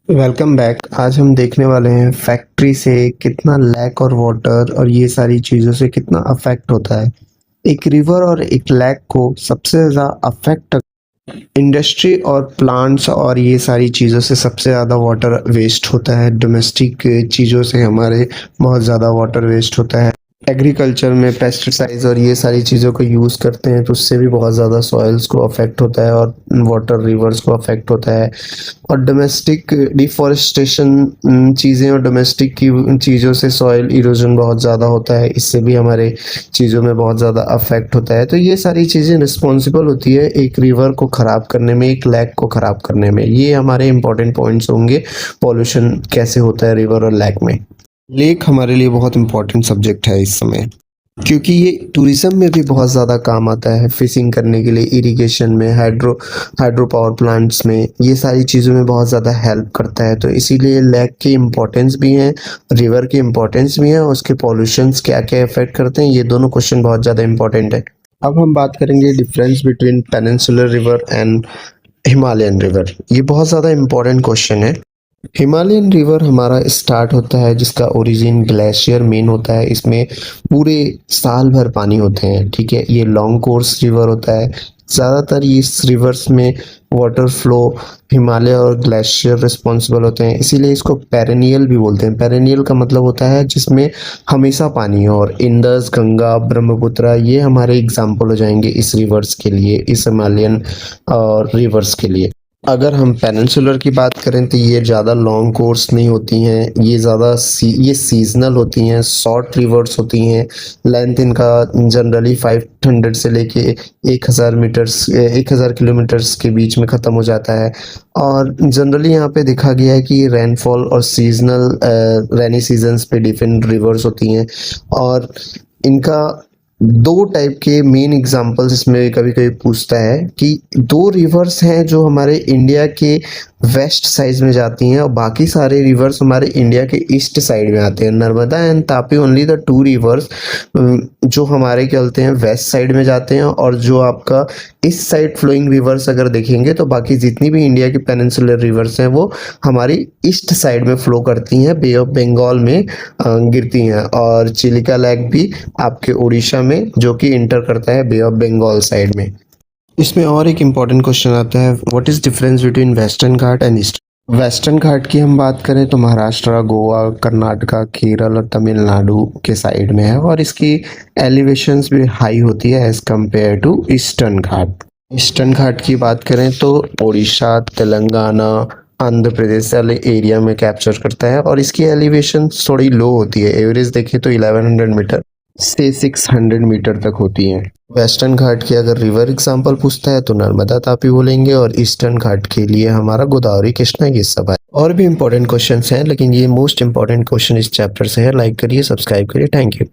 Welcome back. आज हम देखने वाले हैं फैक्ट्री से कितना लैक और वाटर और ये सारी चीज़ों से कितना अफेक्ट होता है। एक रिवर और एक लैक को सबसे ज़्यादा अफेक्ट इंडस्ट्री और प्लांट्स और ये सारी चीज़ों से सबसे ज़्यादा वाटर वेस्ट होता है। डोमेस्टिक चीज़ों से हमारे बहुत ज़्यादा वाटर वेस्ट होता है। एग्रीकल्चर में पेस्टिसाइड्स और ये सारी चीज़ों को यूज़ करते हैं तो उससे भी बहुत ज़्यादा सॉइल्स को अफेक्ट होता है और वाटर रिवर्स को अफेक्ट होता है। और डोमेस्टिक डिफॉरेस्टेशन चीज़ें और डोमेस्टिक की चीज़ों से सॉइल इरोजन बहुत ज़्यादा होता है, इससे भी हमारे चीज़ों में बहुत ज़्यादा अफेक्ट होता है। तो ये सारी चीज़ें रिस्पॉन्सिबल होती है एक रिवर को ख़राब करने में, एक लेक को ख़राब करने में। ये हमारे इंपॉर्टेंट पॉइंट्स होंगे पॉल्यूशन कैसे होता है रिवर और लेक में। लेक हमारे लिए बहुत इंपॉर्टेंट सब्जेक्ट है इस समय, क्योंकि ये टूरिज्म में भी बहुत ज़्यादा काम आता है। फिशिंग करने के लिए, इरिगेशन में, हाइड्रो पावर प्लांट्स में, ये सारी चीज़ों में बहुत ज़्यादा हेल्प करता है। तो इसीलिए लेक की इम्पोर्टेंस भी है, रिवर की इम्पोर्टेंस भी है, और उसके पॉल्यूशंस क्या क्या इफेक्ट करते हैं, ये दोनों क्वेश्चन बहुत ज़्यादा इंपॉर्टेंट है। अब हम बात करेंगे difference between peninsular river and Himalayan river. ये बहुत ज़्यादा इंपॉर्टेंट क्वेश्चन है। हिमालयन रिवर हमारा स्टार्ट होता है जिसका ओरिजिन ग्लेशियर मेन होता है। इसमें पूरे साल भर पानी होते हैं, ठीक है। ये लॉन्ग कोर्स रिवर होता है। ज़्यादातर इस रिवर्स में वाटर फ्लो हिमालय और ग्लेशियर रिस्पॉन्सिबल होते हैं, इसीलिए इसको पेरेनियल भी बोलते हैं। पेरेनियल का मतलब होता है जिसमें हमेशा पानी हो। और इंदस, गंगा, ब्रह्मपुत्र ये हमारे एग्जाम्पल हो जाएंगे इस रिवर्स के लिए, इस हिमालयन और रिवर्स के लिए। अगर हम पेनिनसुलर की बात करें तो ये ज़्यादा लॉन्ग कोर्स नहीं होती हैं, ये ज़्यादा ये सीजनल होती हैं, शॉर्ट रिवर्स होती हैं। लेंथ इनका जनरली 500 से लेके 1000 किलोमीटर्स के बीच में ख़त्म हो जाता है। और जनरली यहाँ पे देखा गया है कि रेनफॉल और सीजनल रेनी सीजन्स पे डिफरेंट रिवर्स होती हैं। और इनका दो टाइप के मेन एग्जांपल्स इसमें कभी कभी पूछता है कि दो रिवर्स हैं जो हमारे इंडिया के वेस्ट साइड में जाती हैं और बाकी सारे रिवर्स हमारे इंडिया के ईस्ट साइड में आते हैं। Narmada and Tapi only the two reverse जो हमारे क्या बोलते हैं वेस्ट साइड में जाते हैं। और जो आपका इस साइड फ्लोइंग रिवर्स अगर देखेंगे तो बाकी जितनी भी इंडिया की पेनिनसुलर रिवर्स हैं वो हमारी ईस्ट साइड में फ्लो करती हैं, बे ऑफ बंगाल में गिरती हैं। और चिलिका लेक भी आपके उड़ीसा में जो कि इंटर करता है बे ऑफ बंगाल साइड में। इसमें और एक इम्पॉर्टेंट क्वेश्चन आता है, what is difference between western Ghat and eastern. Western Ghat की हम बात करें तो महाराष्ट्र, गोवा, कर्नाटका, केरल और तमिलनाडु के साइड में है, और इसकी एलिवेशंस भी हाई होती है as compared to eastern Ghat. Eastern Ghat की बात करें तो उड़ीसा, तेलंगाना, आंध्र प्रदेश वाले एरिया में कैप्चर करता है, और इसकी एलिवेशन थोड़ी लो होती है। एवरेज देखें तो 1100 मीटर से 600 मीटर तक होती हैं। वेस्टर्न घाट के अगर रिवर एग्जांपल पूछता है तो नर्मदा, तापी बोलेंगे, और ईस्टर्न घाट के लिए हमारा गोदावरी, कृष्णा, ये सब है। और भी इंपॉर्टेंट क्वेश्चंस हैं लेकिन ये मोस्ट इंपॉर्टेंट क्वेश्चन इस चैप्टर से है। लाइक करिए, सब्सक्राइब करिए। Thank you.